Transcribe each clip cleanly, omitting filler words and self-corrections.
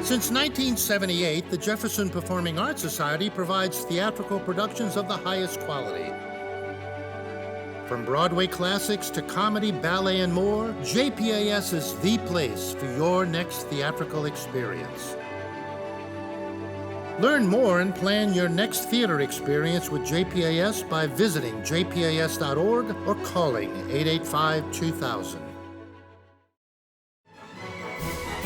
Since 1978, the Jefferson Performing Arts Society provides theatrical productions of the highest quality. From Broadway classics to comedy, ballet, and more, JPAS is the place for your next theatrical experience. Learn more and plan your next theater experience with JPAS by visiting jpas.org or calling 885-2000.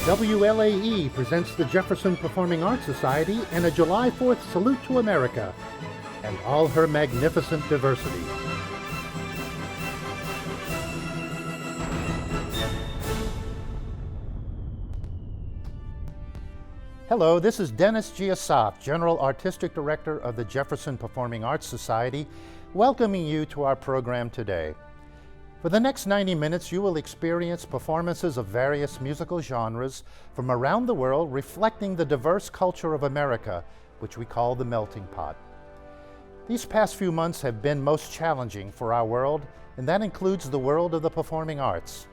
WLAE presents the Jefferson Performing Arts Society and a July 4th salute to America and all her magnificent diversity. Hello, this is Dennis G. Assaf, General Artistic Director of the Jefferson Performing Arts Society, welcoming you to our program today. For the next 90 minutes, you will experience performances of various musical genres from around the world, reflecting the diverse culture of America, which we call the melting pot. These past few months have been most challenging for our world, and that includes the world of the performing arts.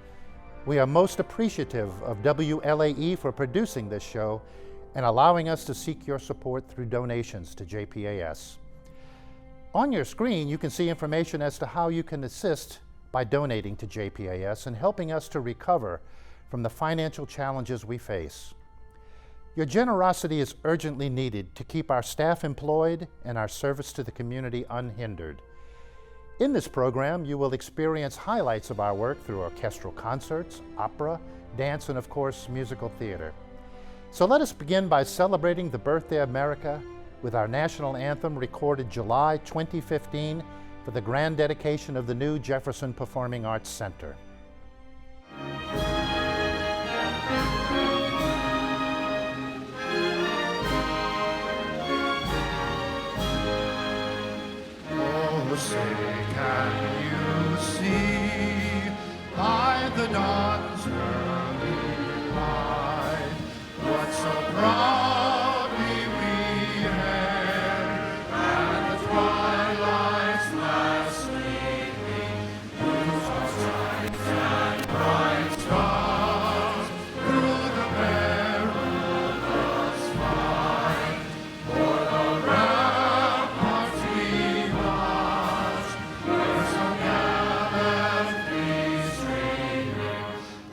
We are most appreciative of WLAE for producing this show and allowing us to seek your support through donations to JPAS. On your screen, you can see information as to how you can assist by donating to JPAS and helping us to recover from the financial challenges we face. Your generosity is urgently needed to keep our staff employed and our service to the community unhindered. In this program, you will experience highlights of our work through orchestral concerts, opera, dance, and of course, musical theater. So let us begin by celebrating the birthday of America with our national anthem recorded July 2015 for the grand dedication of the new Jefferson Performing Arts Center. Oh, say can you see by the dawn's early light what so proudly we hailed at the twilight's last gleaming, whose signs and bright stars through the perilous fight, o'er the ramparts we watched, where so gallantly streaming,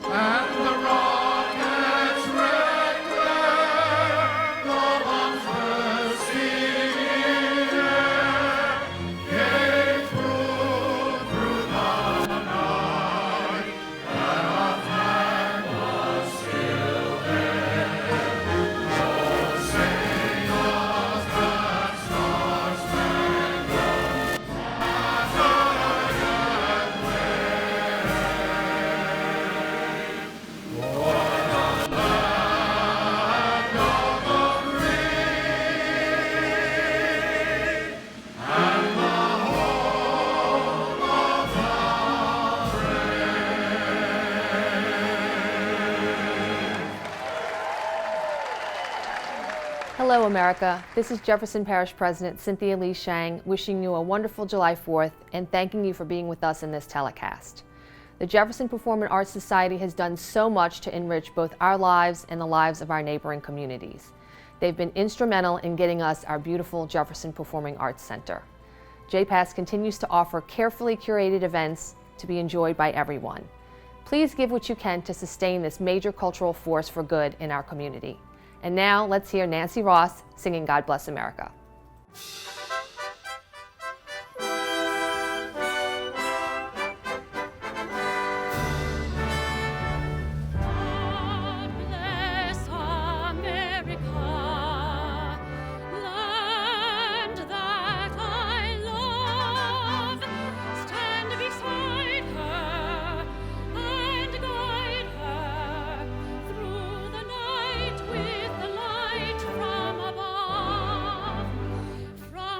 and the rockets red glare, the bombs bursting in air, gave proof through the night that our flag was still there. Oh, say does that star-spangled banner yet wave? O'er the land of the free and the home of the Hello, America. This is Jefferson Parish President Cynthia Sheng wishing you a wonderful July 4th and thanking you for being with us in this telecast. The Jefferson Performing Arts Society has done so much to enrich both our lives and the lives of our neighboring communities. They've been instrumental in getting us our beautiful Jefferson Performing Arts Center. JPAS continues to offer carefully curated events to be enjoyed by everyone. Please give what you can to sustain this major cultural force for good in our community. And now let's hear Nancy Ross singing God Bless America. God bless America, land that I love. Stand beside her and guide her through the night with the light from above. From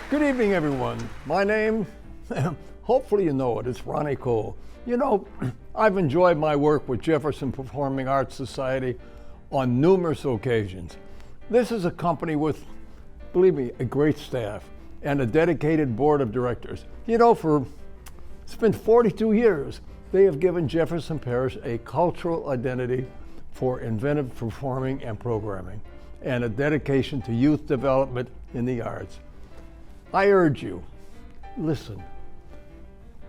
Good evening, everyone. My name, hopefully you know it, it's Ronnie Kole. You know, I've enjoyed my work with Jefferson Performing Arts Society on numerous occasions. This is a company with, believe me, a great staff and a dedicated board of directors. You know, it's been 42 years. They have given Jefferson Parish a cultural identity for inventive performing and programming, and a dedication to youth development in the arts. I urge you, listen,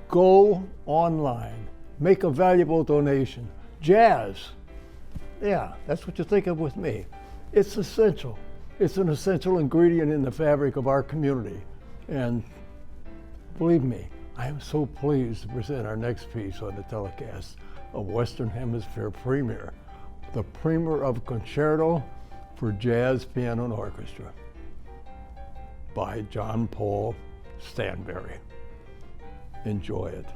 go online, make a valuable donation. Jazz, yeah, that's what you think of with me. It's essential. It's an essential ingredient in the fabric of our community. And believe me, I am so pleased to present our next piece on the telecast, a Western Hemisphere premiere, the premiere of Concerto for Jazz, Piano, and Orchestra by John Paul Stanberry. Enjoy it.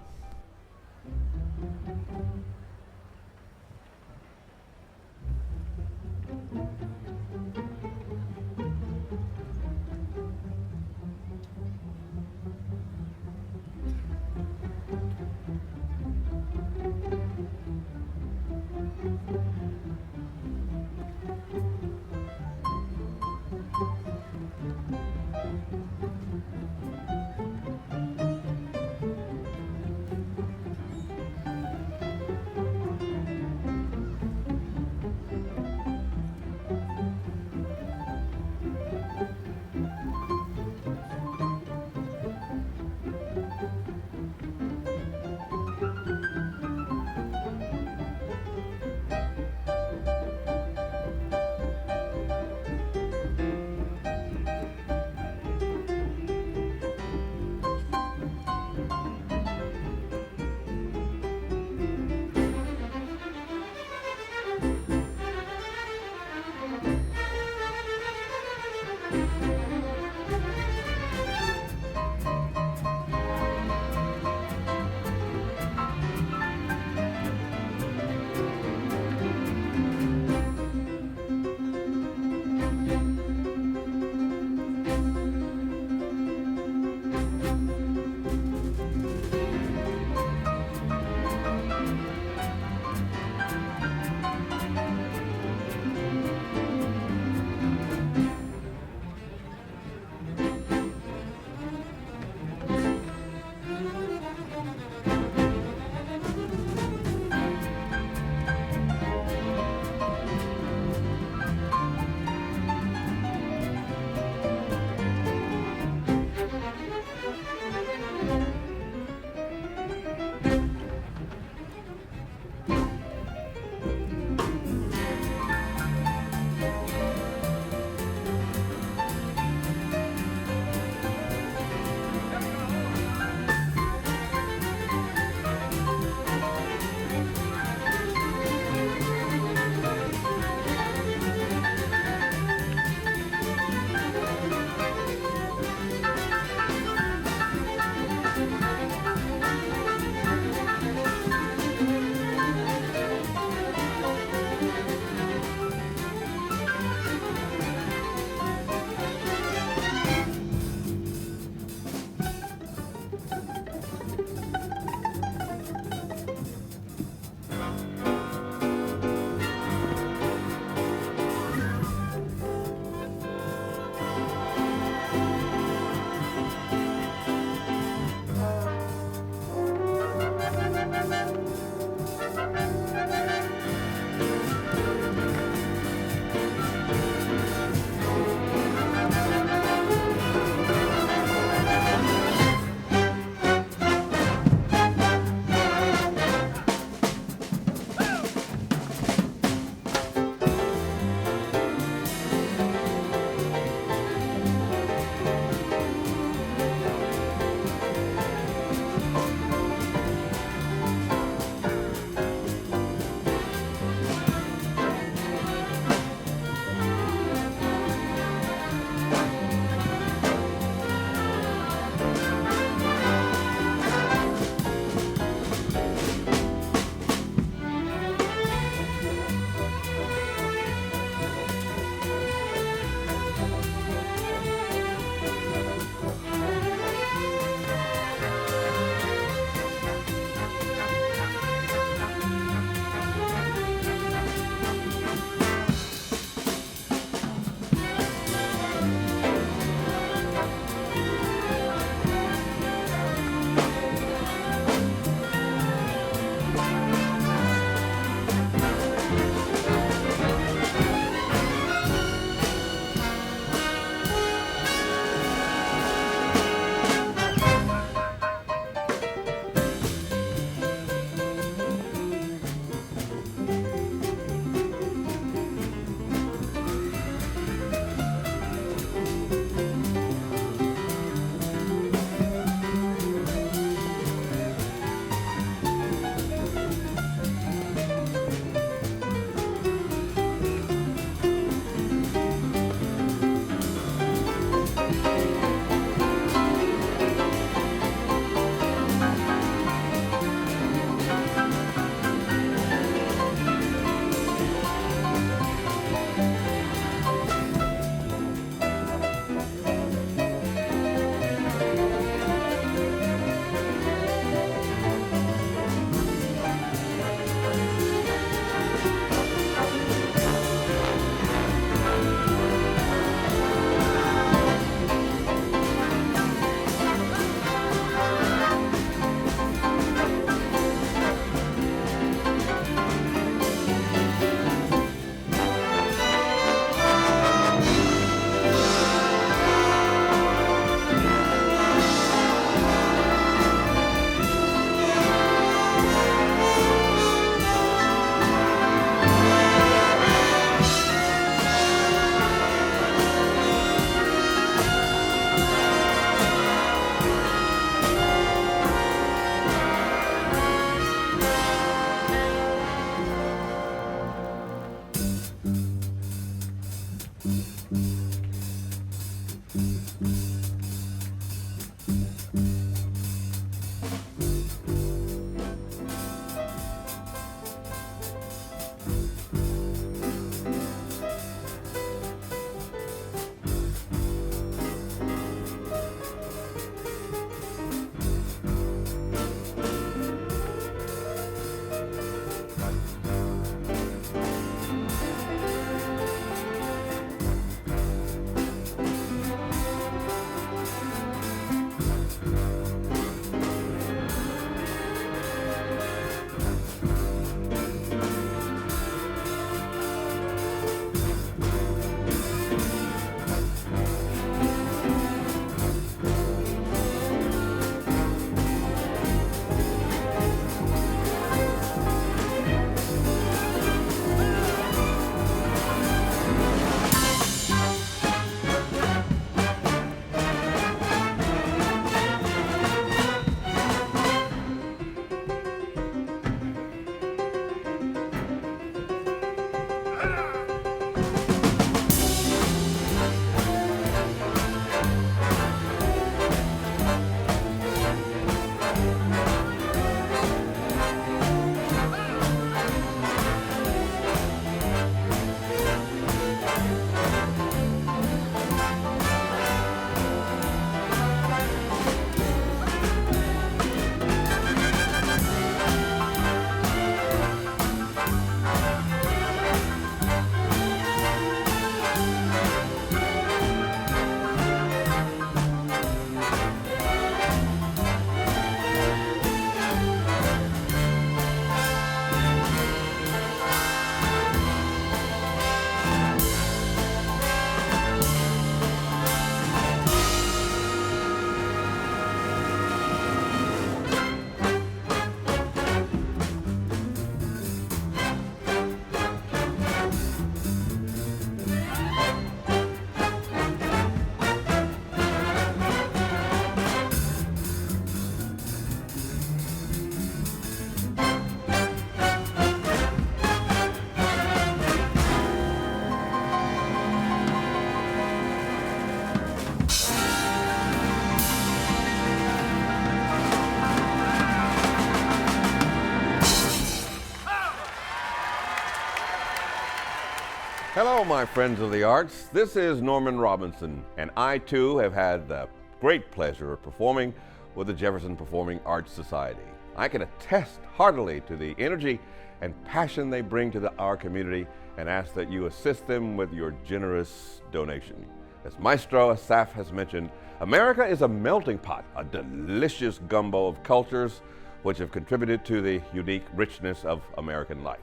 Hello, my friends of the arts. This is Norman Robinson, and I too have had the great pleasure of performing with the Jefferson Performing Arts Society. I can attest heartily to the energy and passion they bring to our community and ask that you assist them with your generous donation. As Maestro Assaf has mentioned, America is a melting pot, a delicious gumbo of cultures which have contributed to the unique richness of American life.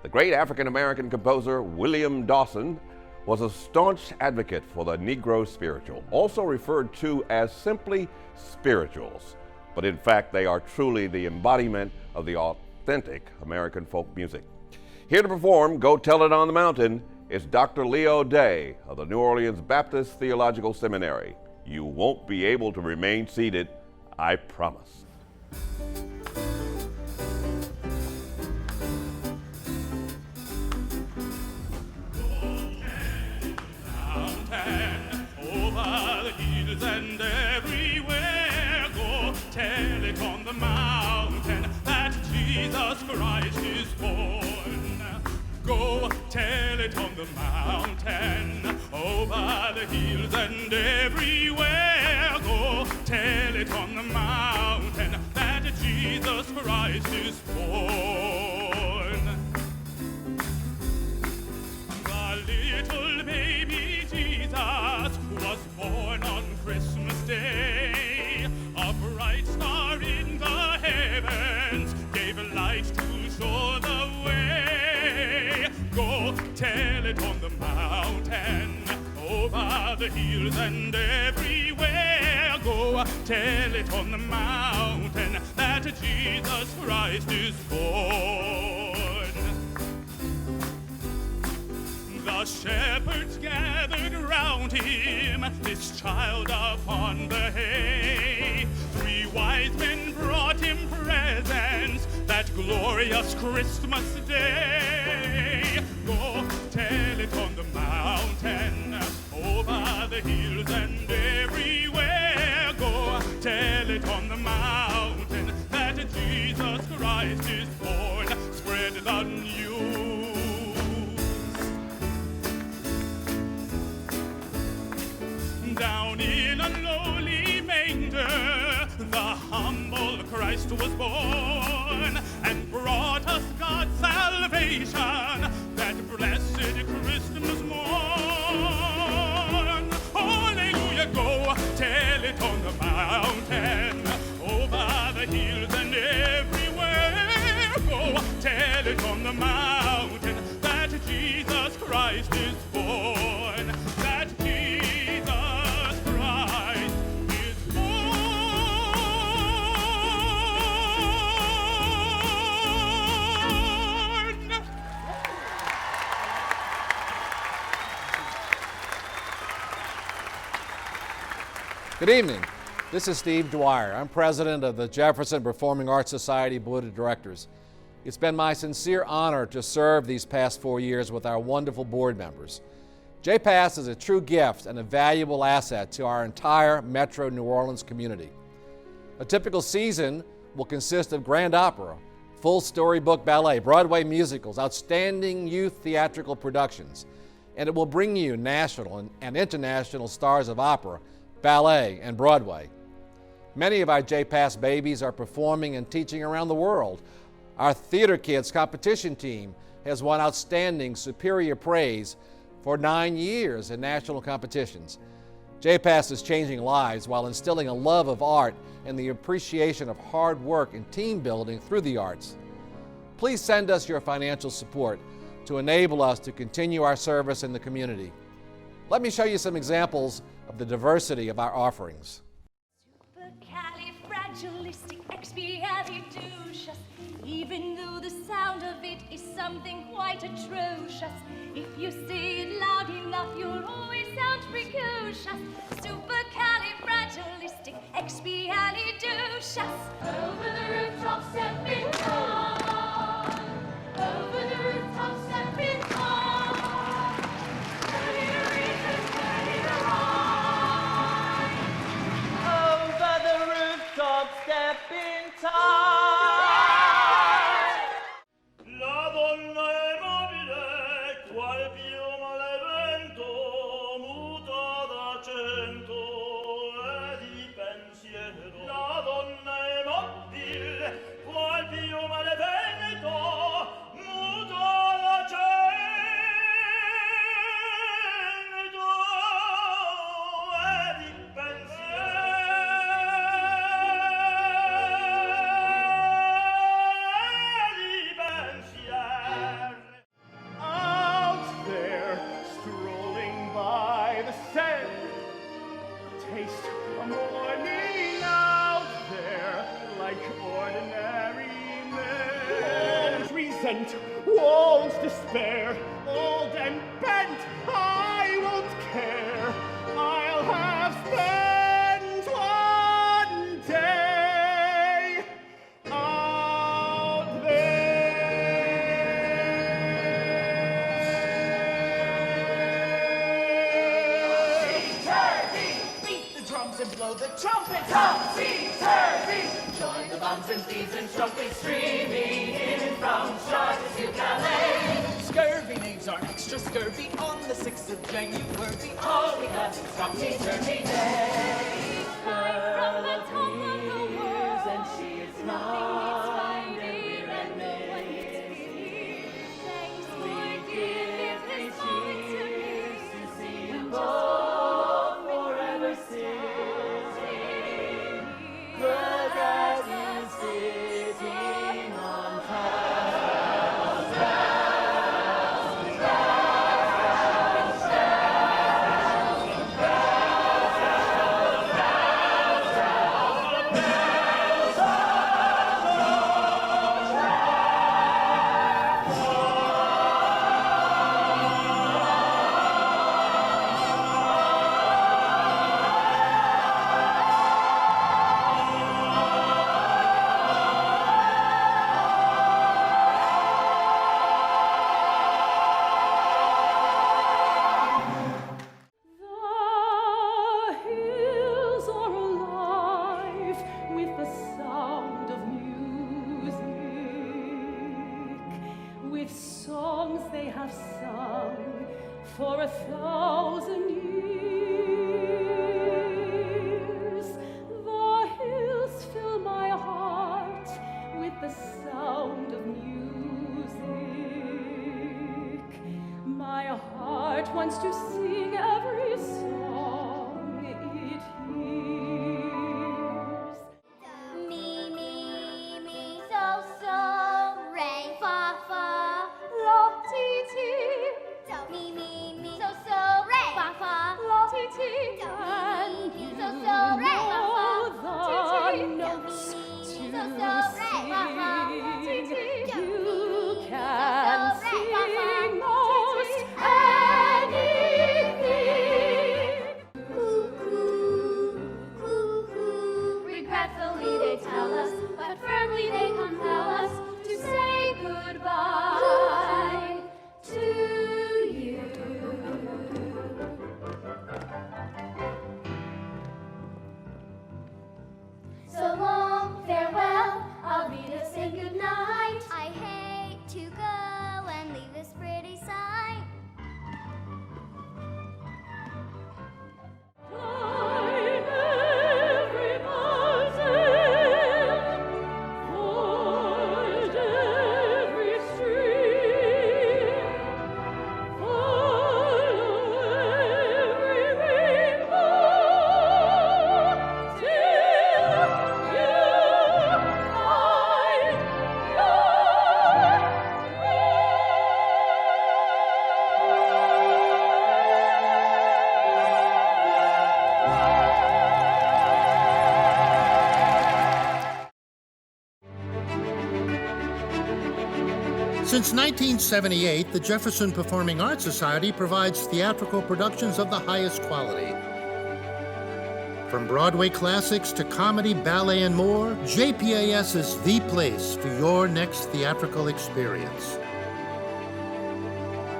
The great African-American composer William Dawson was a staunch advocate for the Negro spiritual, also referred to as simply spirituals. But in fact, they are truly the embodiment of the authentic American folk music. Here to perform Go Tell It on the Mountain is Dr. Leo Day of the New Orleans Baptist Theological Seminary. You won't be able to remain seated, I promise. Over the hills and everywhere, go tell it on the mountain that Jesus Christ is born. Go tell it on the mountain, over the hills and everywhere, go tell it on the mountain that Jesus Christ is born. The little baby Jesus was born on Christmas Day. A bright star in the heavens gave light to show the way. Go tell it on the mountain, over the hills and everywhere. Go tell it on the mountain that Jesus Christ is born. The shepherds gathered round him, this child upon the hay. 3 wise men brought him presents that glorious Christmas day. Go tell it on the mountain, hills and everywhere. Go tell it on the mountain that Jesus Christ is born. Spread the news. Down in a lowly manger, the humble Christ was born and brought us God's salvation that blessed Christmas morn. Hallelujah, go tell it on the mountain, over the hills and everywhere. Go tell it on the mountain that Jesus Christ is born. That Jesus Christ is born. Good evening. This is Steve Dwyer. I'm president of the Jefferson Performing Arts Society Board of Directors. It's been my sincere honor to serve these past 4 years with our wonderful board members. JPAS is a true gift and a valuable asset to our entire Metro New Orleans community. A typical season will consist of grand opera, full storybook ballet, Broadway musicals, outstanding youth theatrical productions, and it will bring you national and international stars of opera, ballet, and Broadway. Many of our JPAS babies are performing and teaching around the world. Our Theater Kids competition team has won outstanding superior praise for 9 years in national competitions. JPAS is changing lives while instilling a love of art and the appreciation of hard work and team building through the arts. Please send us your financial support to enable us to continue our service in the community. Let me show you some examples of the diversity of our offerings. Supercalifragilisticexpialidocious. Even though the sound of it is something quite atrocious, if you say it loud enough, you'll always sound precocious. Supercalifragilisticexpialidocious. Over the rooftops step in on. Over the rooftops step in on. Ready to reason, ready to rhyme. Over the rooftop, step in time. La donna è mobile, qual piuma al vento, muta d'accento e di pensiero. La donna è mobile, qual piuma al vento, muta d'accento e di pensiero. Out there, strolling by the sand, taste a morning out there like ordinary men. Won't resent, won't despair, old and bent, I won't care. I'll have spent one day out Topsy-turvy, beat the drums and blow the trumpet. Topsy-turvy, join the bums and thieves and trumpets streaming in from Chartres to Calais. Scurvy names are extra scurvy on the 6th of January. All because it's topsy-turvy day. From the top of the world, and she is nothing not. finding and no one is here. Thanks for giving this moment to me. We'll just Oh, forever sitting, look at you sitting on top. wants to sing every song it hears. Mi, mi, mi, so, so, re, fa, fa, la, ti, ti. Mi, mi, mi, so, so, re, fa, fa, la, ti, ti. And Mi, mi, so, so, re, fa, fa, ti, ti. notes Mi, to mi, so, so, re, fa, fa, ti, sing. ti. You Mi, mi, can so, so, re, fa, fa, sing ti, most ti. anything. Cuckoo, cuckoo. Regretfully they tell us, but firmly they compel us to say goodbye to you. So long, farewell, I'll read us say goodnight. I hate to go and leave this pretty sight. Climb every mountain, ford every stream, follow every rainbow, till you find Since 1978, the Jefferson Performing Arts Society provides theatrical productions of the highest quality. From Broadway classics to comedy, ballet, and more, JPAS is the place for your next theatrical experience.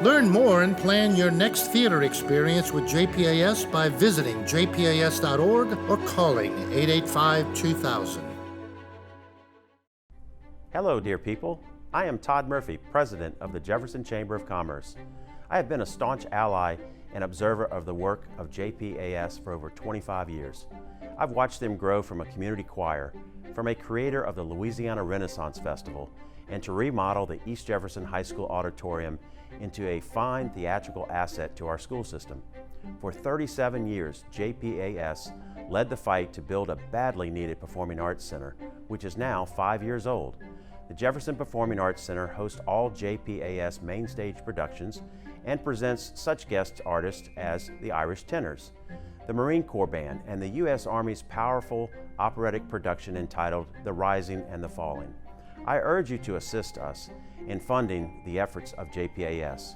Learn more and plan your next theater experience with JPAS by visiting jpas.org or calling 885-2000. Hello, dear people. I am Todd Murphy, President of the Jefferson Chamber of Commerce. I have been a staunch ally and observer of the work of JPAS for over 25 years. I've watched them grow from a community choir, from a creator of the Louisiana Renaissance Festival, and to remodel the East Jefferson High School auditorium into a fine theatrical asset to our school system. For 37 years, JPAS led the fight to build a badly needed performing arts center, which is now 5 years old. The Jefferson Performing Arts Center hosts all JPAS main stage productions and presents such guest artists as the Irish Tenors, the Marine Corps Band, and the U.S. Army's powerful operatic production entitled The Rising and the Falling. I urge you to assist us in funding the efforts of JPAS.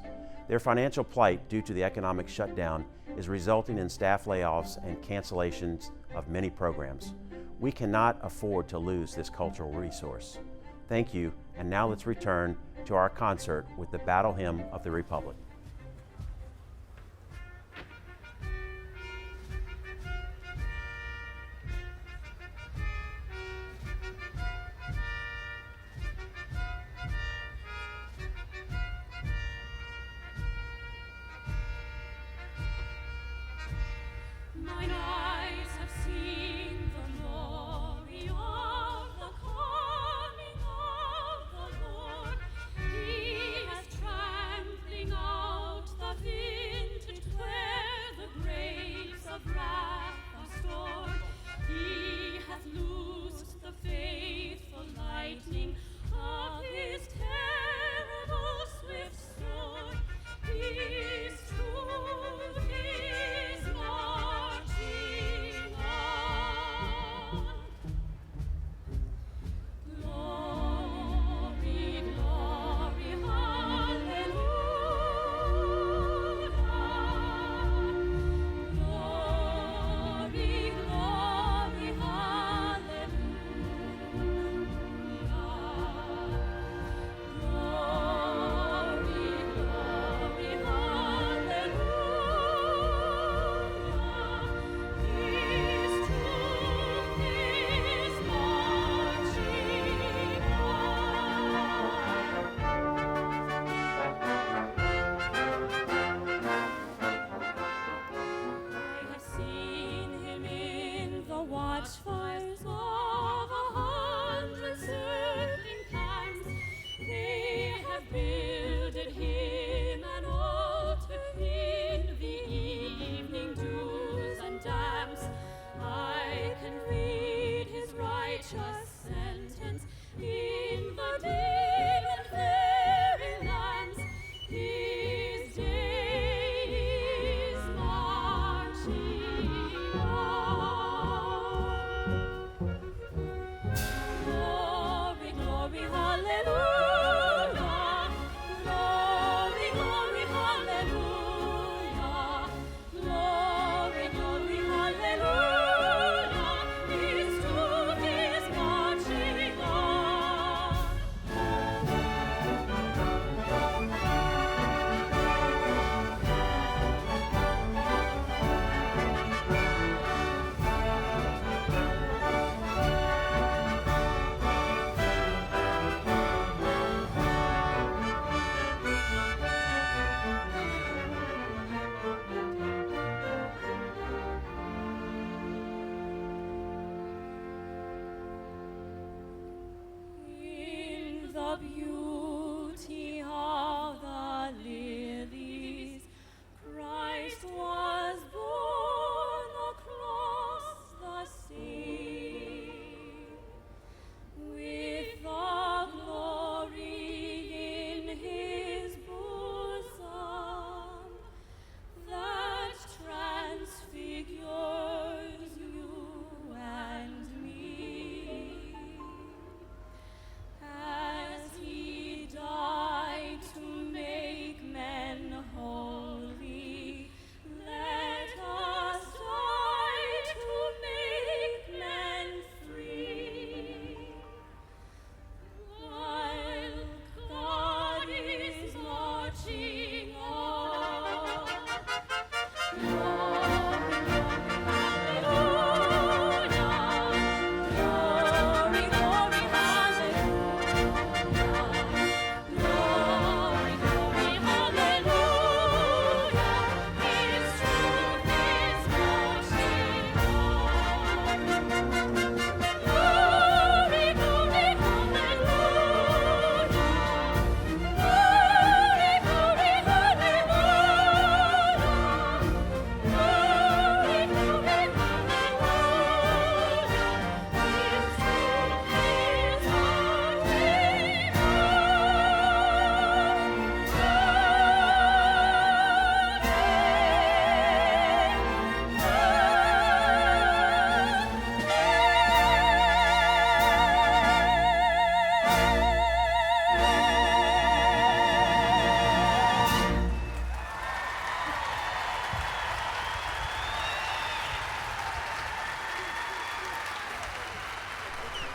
Their financial plight due to the economic shutdown is resulting in staff layoffs and cancellations of many programs. We cannot afford to lose this cultural resource. Thank you, and now let's return to our concert with the Battle Hymn of the Republic. Mine eyes have seen the glory of the coming of the Lord. He has trampling on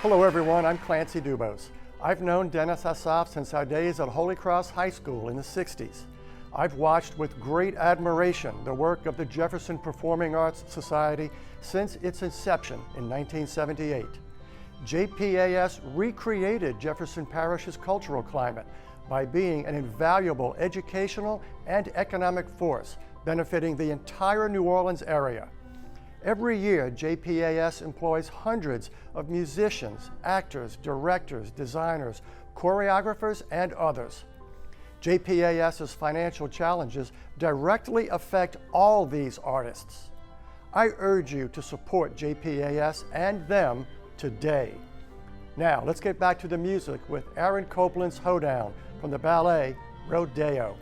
Hello everyone, I'm Clancy DuBos. I've known Dennis Assaf since our days at Holy Cross High School in the 60s. I've watched with great admiration the work of the Jefferson Performing Arts Society since its inception in 1978. JPAS recreated Jefferson Parish's cultural climate by being an invaluable educational and economic force benefiting the entire New Orleans area. Every year, JPAS employs hundreds of musicians, actors, directors, designers, choreographers, and others. JPAS's financial challenges directly affect all these artists. I urge you to support JPAS and them today. Now, let's get back to the music with Aaron Copland's Hoedown from the ballet Rodeo.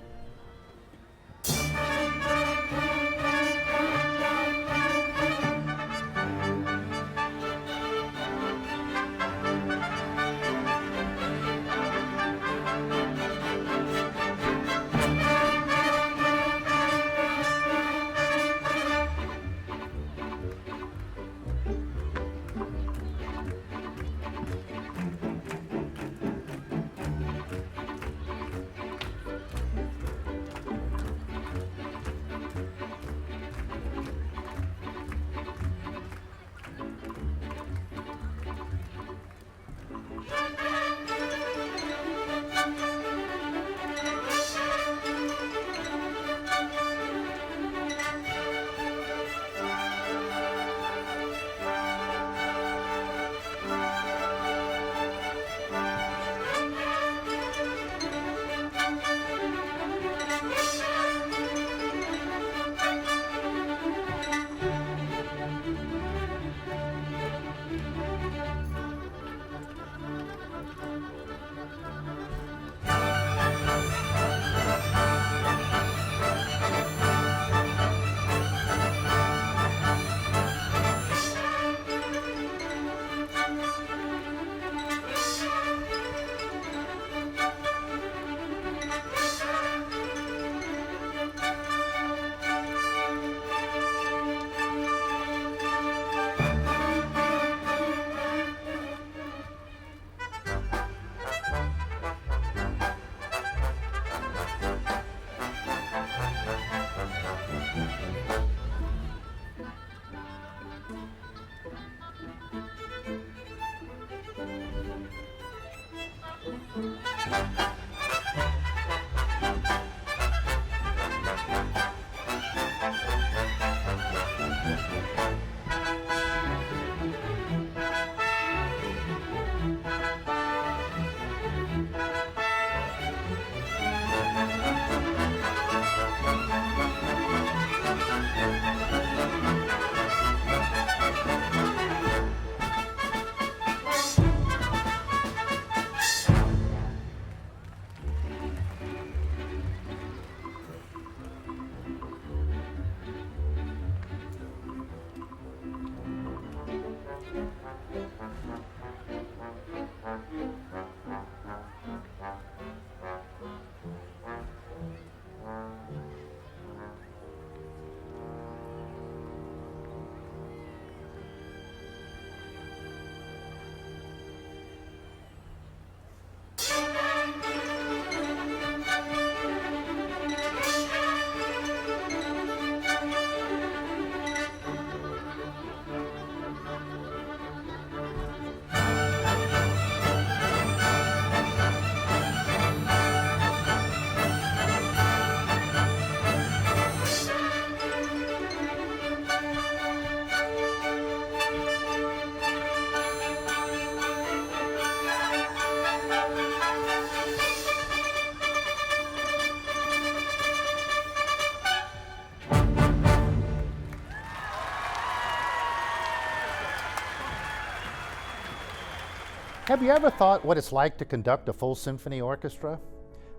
Have you ever thought what it's like to conduct a full symphony orchestra?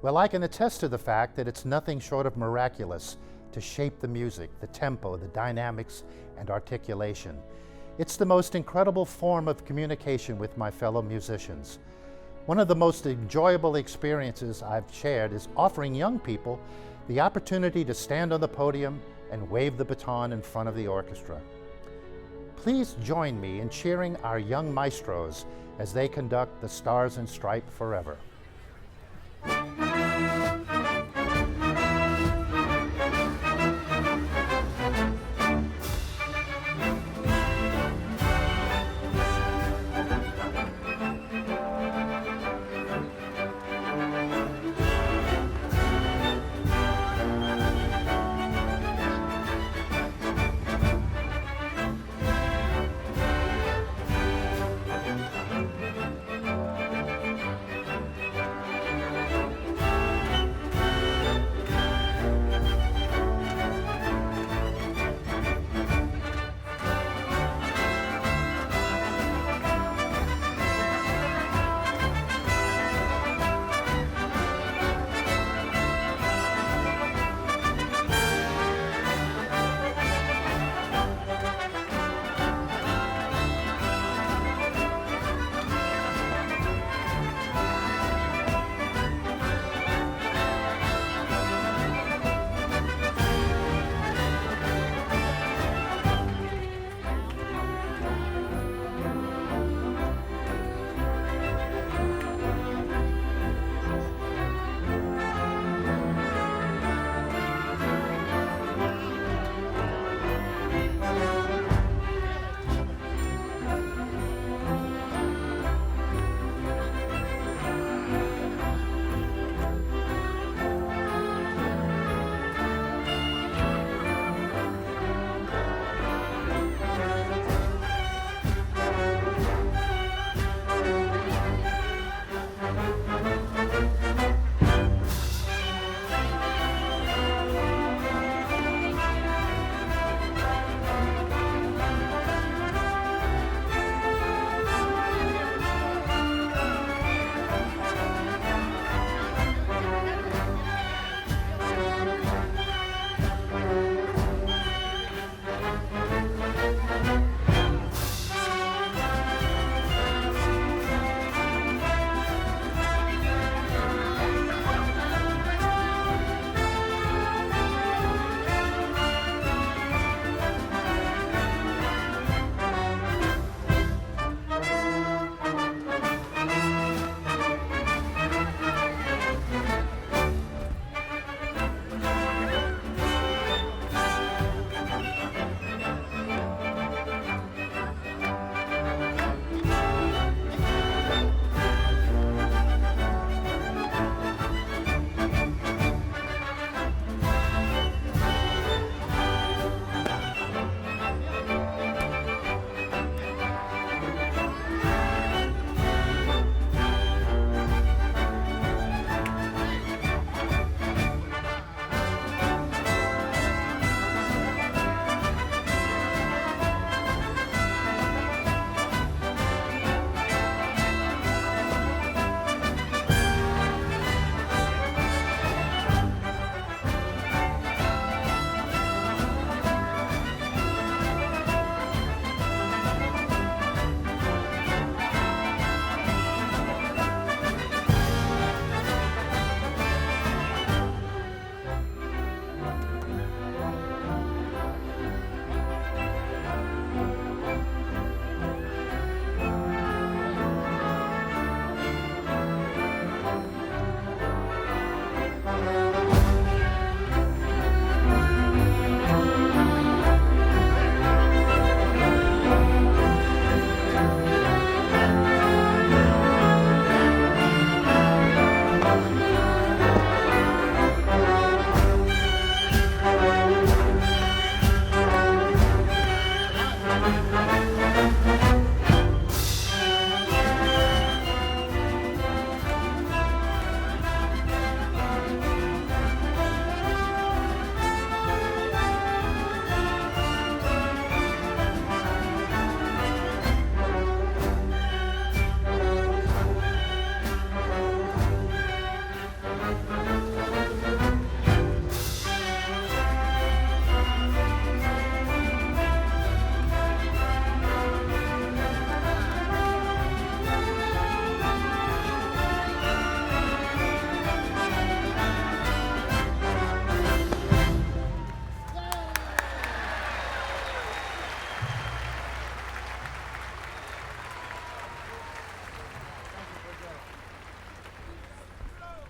Well, I can attest to the fact that it's nothing short of miraculous to shape the music, the tempo, the dynamics, and articulation. It's the most incredible form of communication with my fellow musicians. One of the most enjoyable experiences I've shared is offering young people the opportunity to stand on the podium and wave the baton in front of the orchestra. Please join me in cheering our young maestros as they conduct the Stars and Stripe Forever.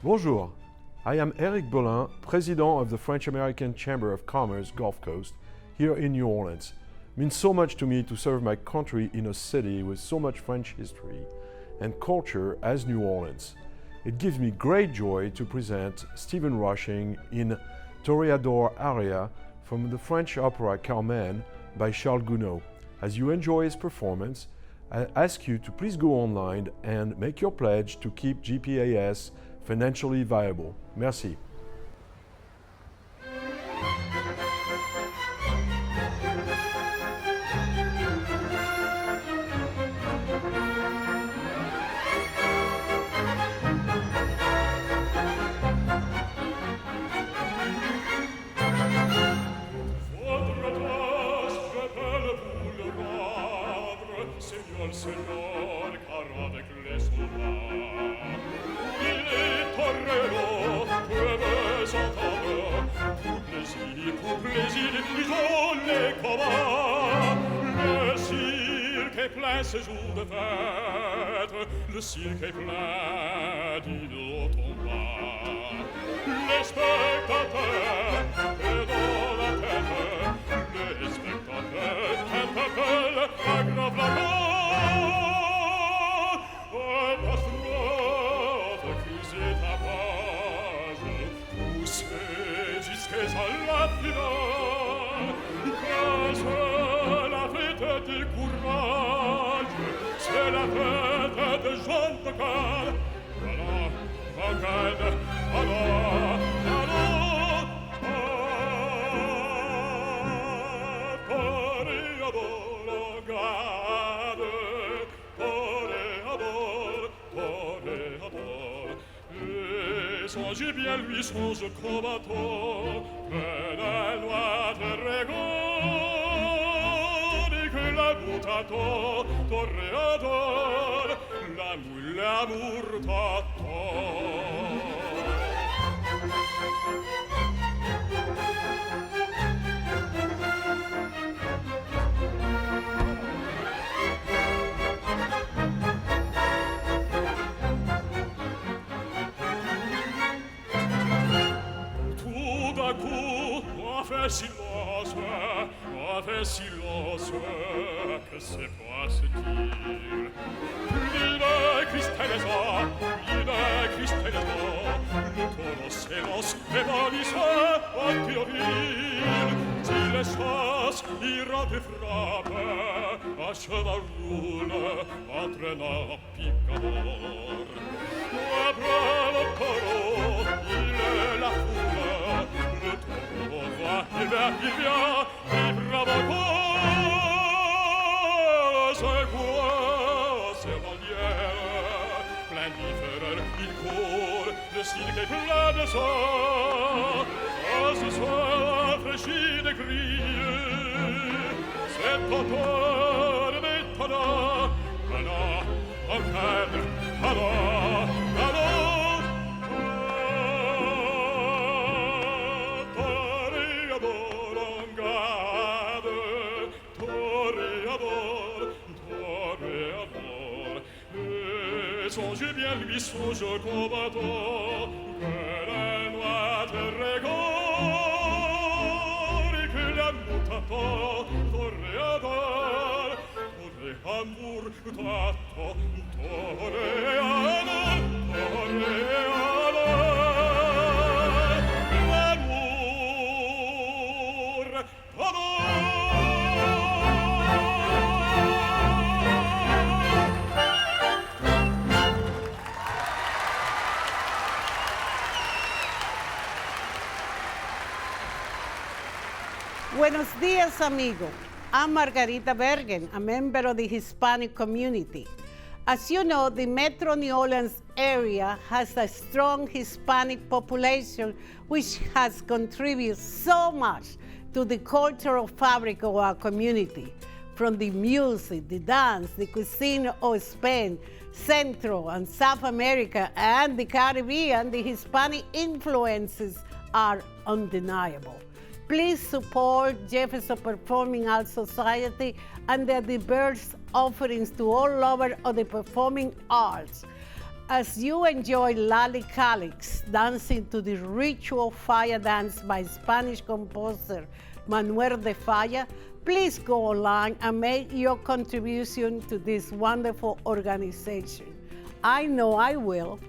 Bonjour, I am Eric Belin, President of the French-American Chamber of Commerce Gulf Coast here in New Orleans. It means so much to me to serve my country in a city with so much French history and culture as New Orleans. It gives me great joy to present Stephen Rushing in Toreador aria from the French opera Carmen by Charles Gounod. As you enjoy his performance, I ask you to please go online and make your pledge to keep JPAS financially viable. Merci. Seigneur, car avec les soldats, il est torero, peuvent entendre, tout plaisir, ils ont les combats. Le cirque est plein ce jour de fête, le cirque est plein d'îlots tombats. Les spectateurs, et dans la tête, les spectateurs, t'appellent, aggravent la mort. Du courage, c'est la fête de gens de cœur. Allons, vangade, allons, allons, toreador, vangade, toreador, toreador. Et songe bien lui, songe combattant, que la loi te régale. L'amour toreador, l'amour t'attend. Tout d'un coup, on fait silence, que c'est pas se dire. L'île cristallisant, le tono s'élance, évanissant en théorie. Si les chasses ira de frappe, à cheval roule, entraînant picador. Après le taureau, il est la foule, le taureau va, il vient, il bravo. Le cirque est plein de sang, ce soir fraîchi de cris. C'est auteur m'étonnant, allons, en cadre, allons, allons. Toreador, en garde, toreador, toreador. Et songe bien lui, songe combattant, que la loi te régale et que l'amour t'attend, toreador, toreamour t'attend, toreador, toreador, l'amour t'attend. Buenos dias, amigo. I'm Margarita Bergen, a member of the Hispanic community. As you know, the Metro New Orleans area has a strong Hispanic population, which has contributed so much to the cultural fabric of our community. From the music, the dance, the cuisine of Spain, Central and South America, and the Caribbean, the Hispanic influences are undeniable. Please support Jefferson Performing Arts Society and their diverse offerings to all lovers of the performing arts. As you enjoy Lali Calix, dancing to the ritual fire dance by Spanish composer Manuel de Falla, please go online and make your contribution to this wonderful organization. I know I will.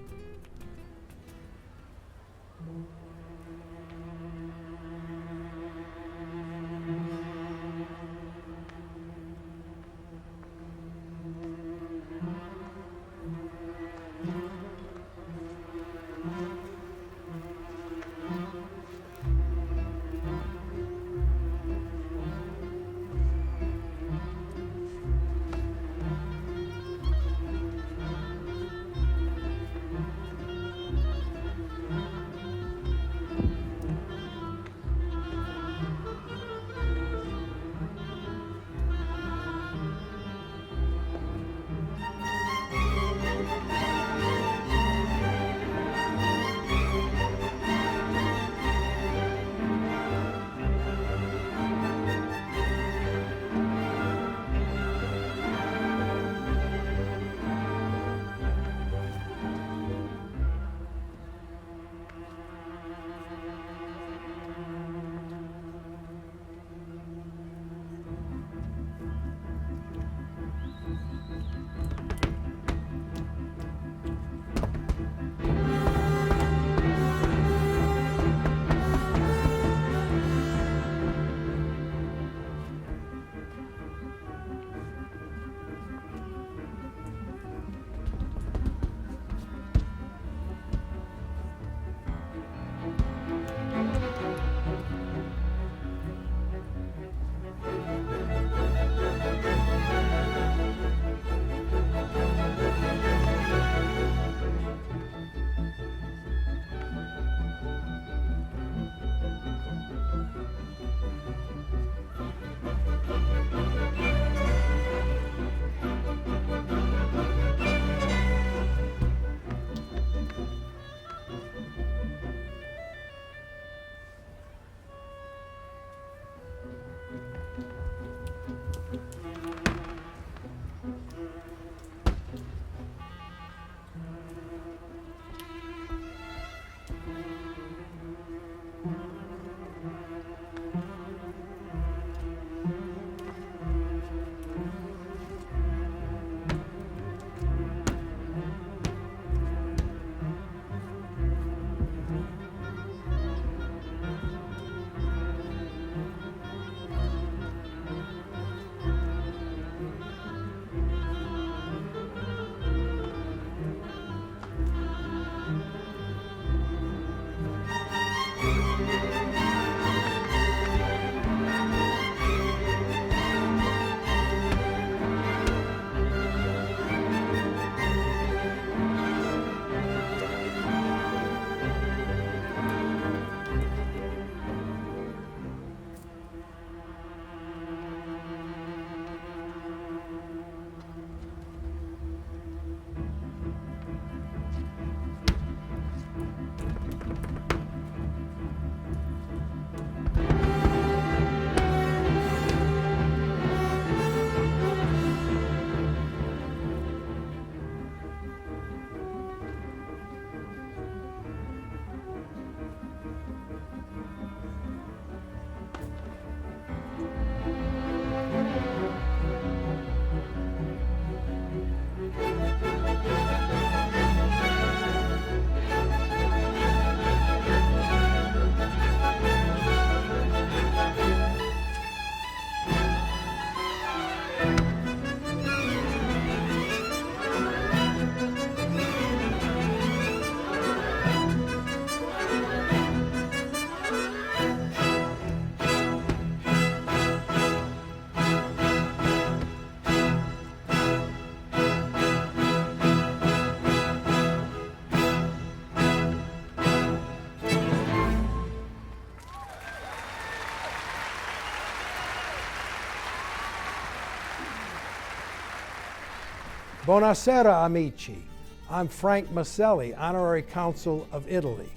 Buonasera, amici. I'm Frank Maselli, Honorary Consul of Italy.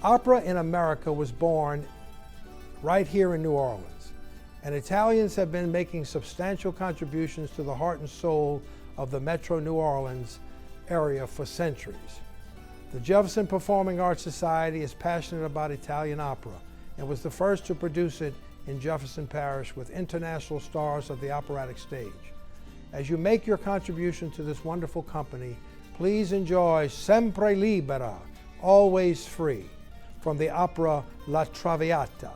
Opera in America was born right here in New Orleans, and Italians have been making substantial contributions to the heart and soul of the Metro New Orleans area for centuries. The Jefferson Performing Arts Society is passionate about Italian opera and was the first to produce it in Jefferson Parish with international stars of the operatic stage. As you make your contribution to this wonderful company, please enjoy Sempre Libera, Always Free, from the opera La Traviata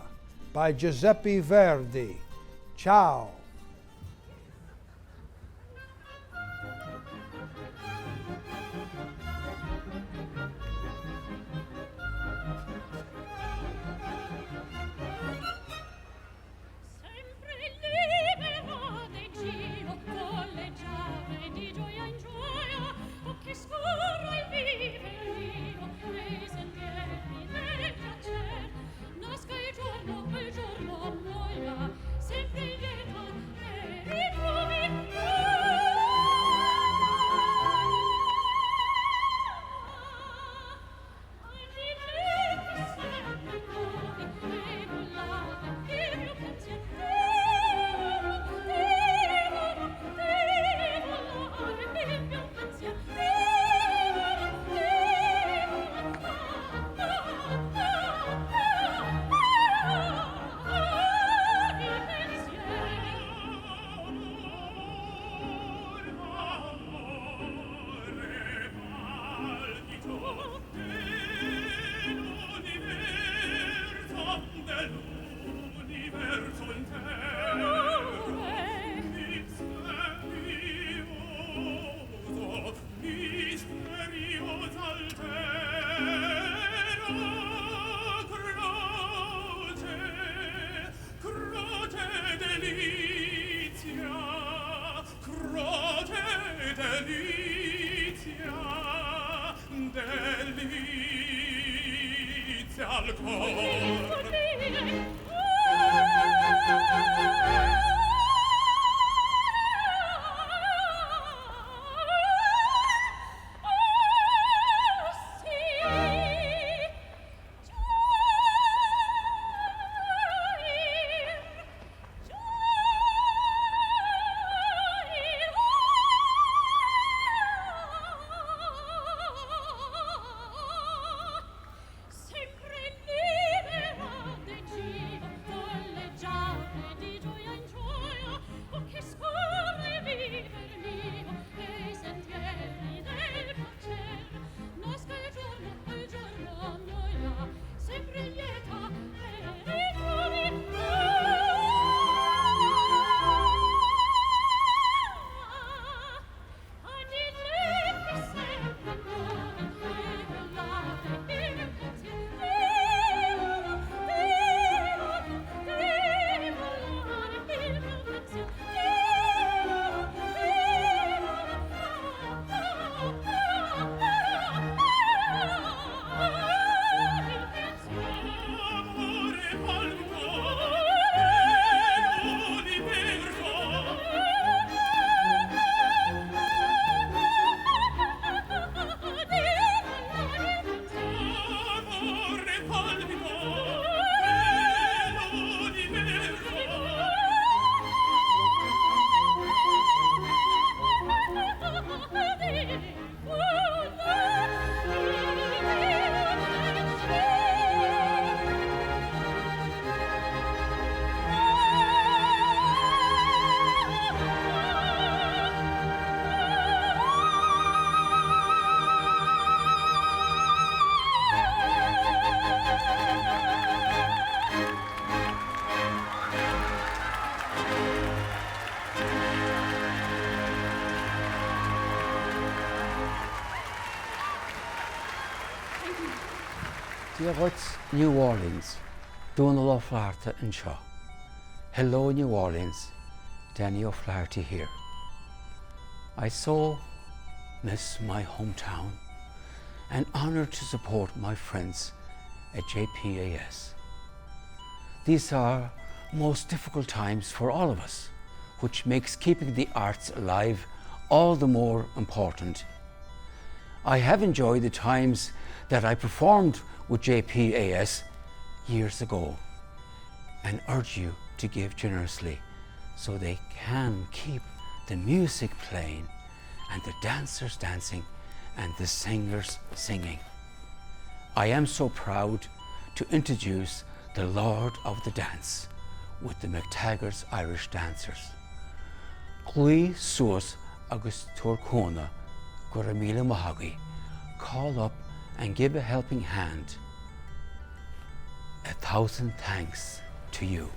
by Giuseppe Verdi. Ciao. What's New Orleans? Doing a lot Florida and Shaw. Hello, New Orleans. Danny O'Flaherty here. I so miss my hometown and honoured to support my friends at JPAS. These are most difficult times for all of us, which makes keeping the arts alive all the more important. I have enjoyed the times that I performed with JPAS years ago and urge you to give generously so they can keep the music playing and the dancers dancing and the singers singing. I am so proud to introduce the Lord of the Dance with the McTeggart's Irish dancers. Glui suas agus torcona goramila mahagi. Call up and give a helping hand. 1,000 thanks to you.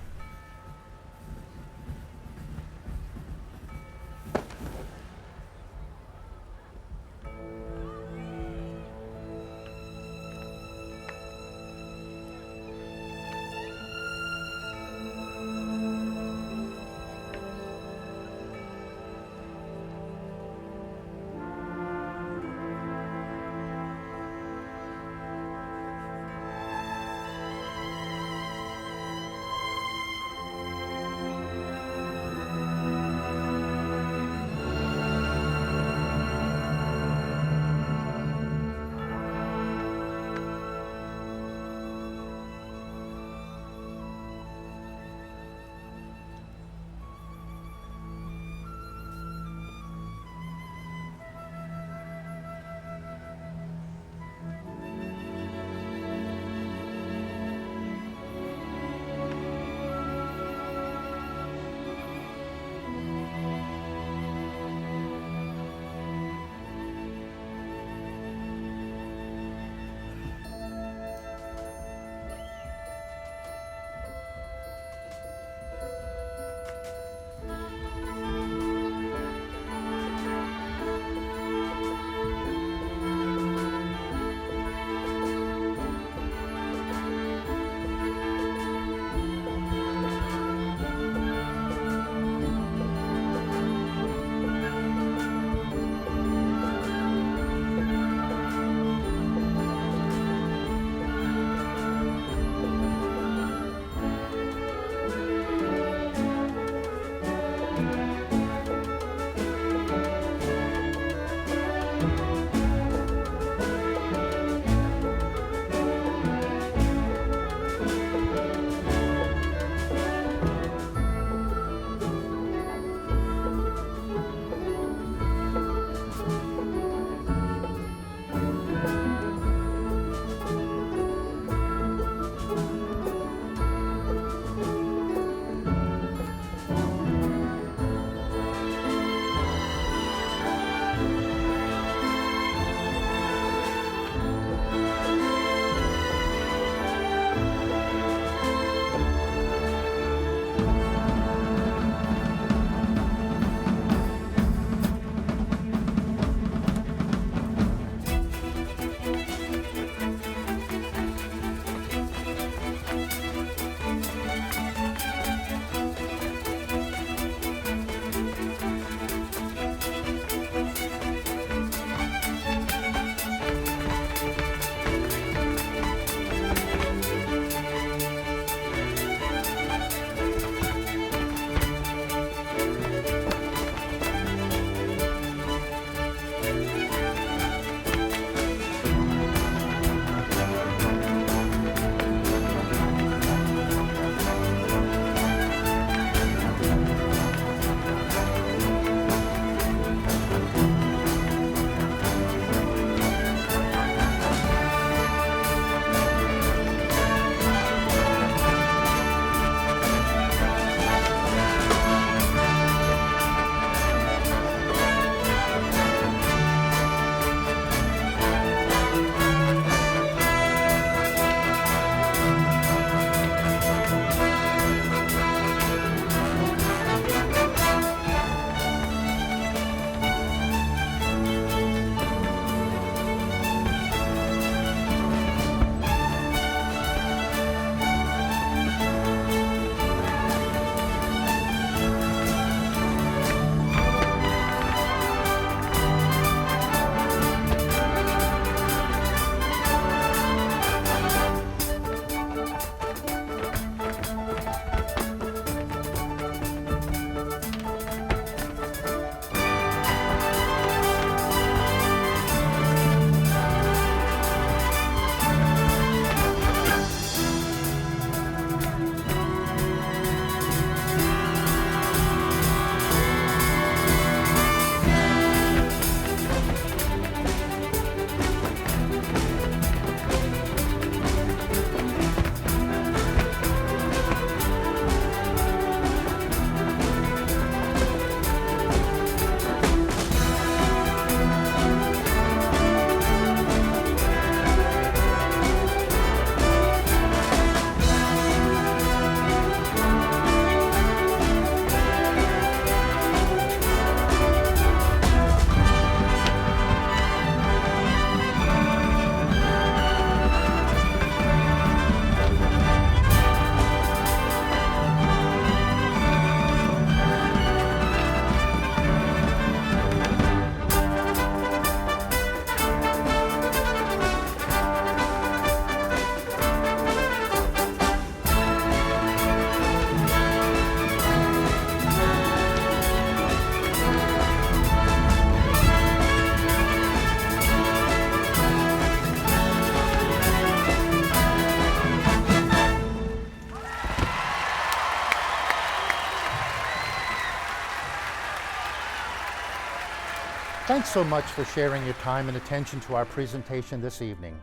Thanks so much for sharing your time and attention to our presentation this evening.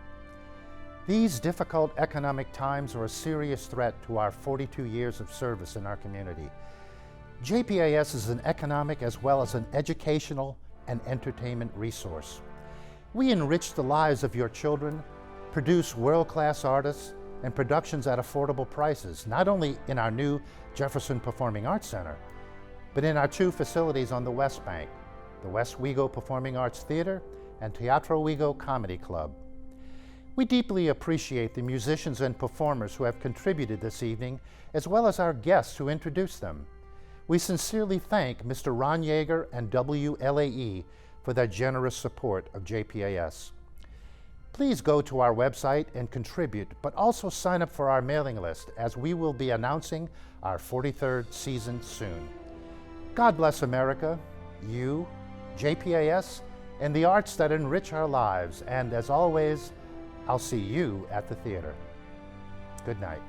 These difficult economic times are a serious threat to our 42 years of service in our community. JPAS is an economic as well as an educational and entertainment resource. We enrich the lives of your children, produce world-class artists and productions at affordable prices, not only in our new Jefferson Performing Arts Center, but in our two facilities on the West Bank, the West Wego Performing Arts Theater and Teatro Wego Comedy Club. We deeply appreciate the musicians and performers who have contributed this evening, as well as our guests who introduced them. We sincerely thank Mr. Ron Yeager and WLAE for their generous support of JPAS. Please go to our website and contribute, but also sign up for our mailing list, as we will be announcing our 43rd season soon. God bless America, you, JPAS, and the arts that enrich our lives. And as always, I'll see you at the theater. Good night.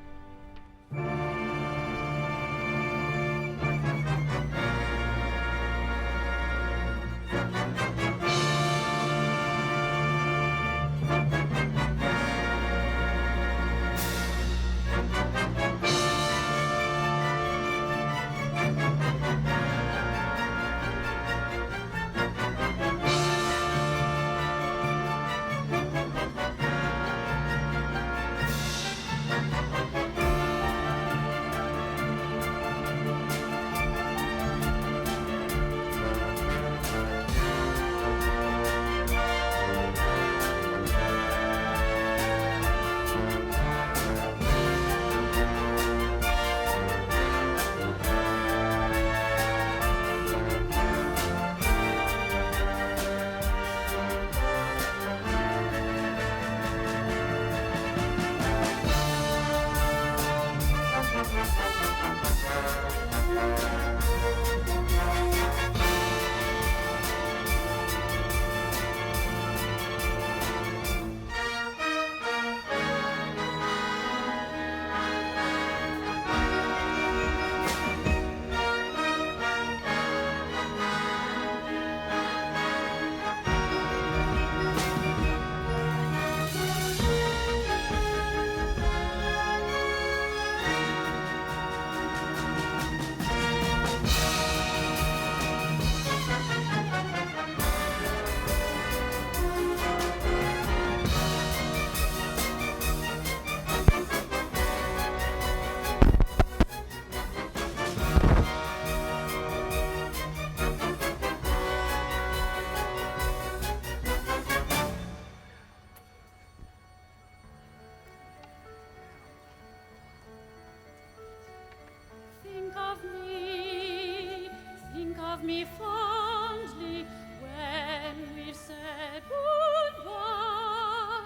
of me fondly when we've said goodbye.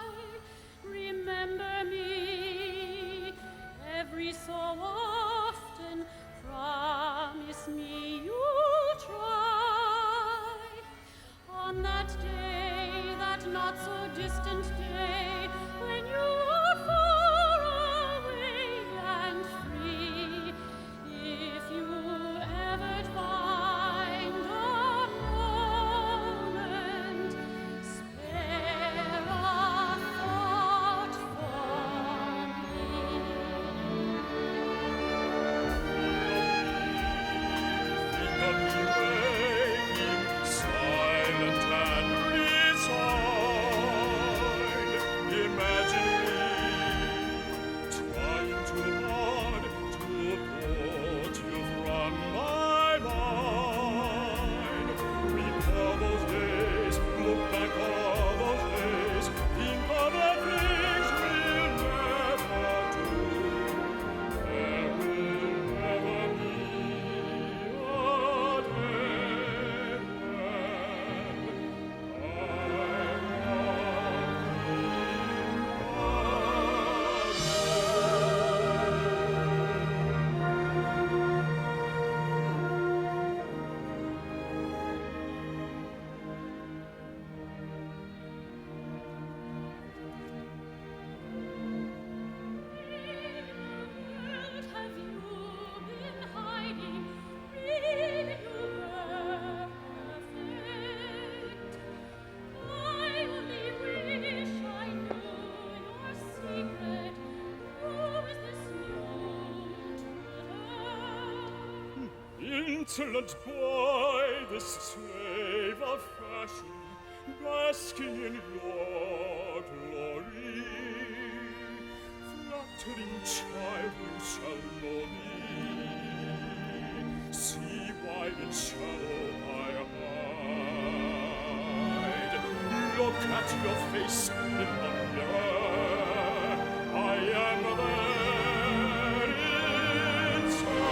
Remember me every so often. Promise me you'll try. On that day, that not so distant day, when you are far away and free, if you ever find a moment, spare a thought for me. Think of me waking, silent and resigned, insolent boy, this slave of fashion, basking in your glory. Flattering child, you shall know me. See wide and shallow my hide. Look at your face in the mirror. I am there inside.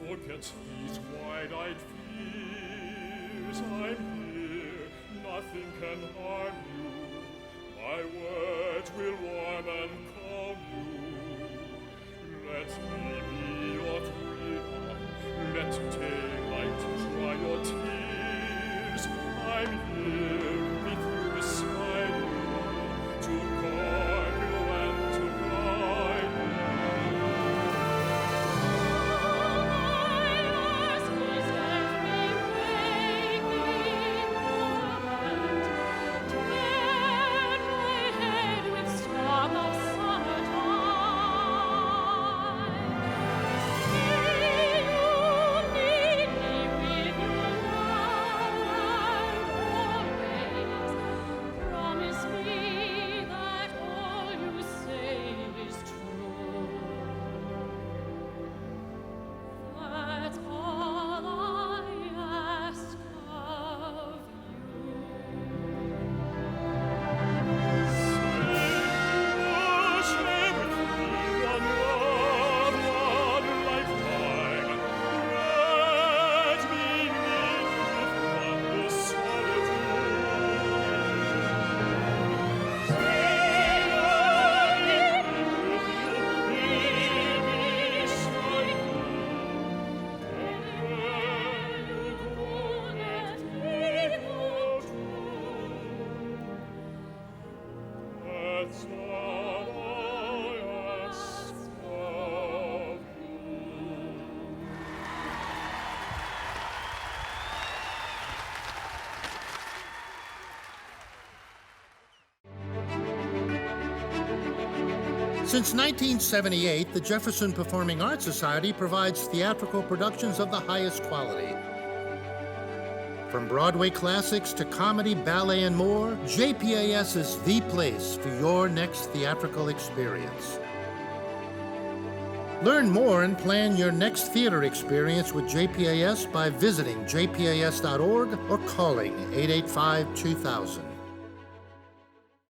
Forget these wide-eyed fears. I'm here, nothing can harm you. My words will warm and calm you. Let me be your freedom. Let daylight dry your tears. I'm here with you beside you, to guard you and to guide you. Since 1978, the Jefferson Performing Arts Society provides theatrical productions of the highest quality. From Broadway classics to comedy, ballet, and more, JPAS is the place for your next theatrical experience. Learn more and plan your next theater experience with JPAS by visiting jpas.org or calling 885-2000.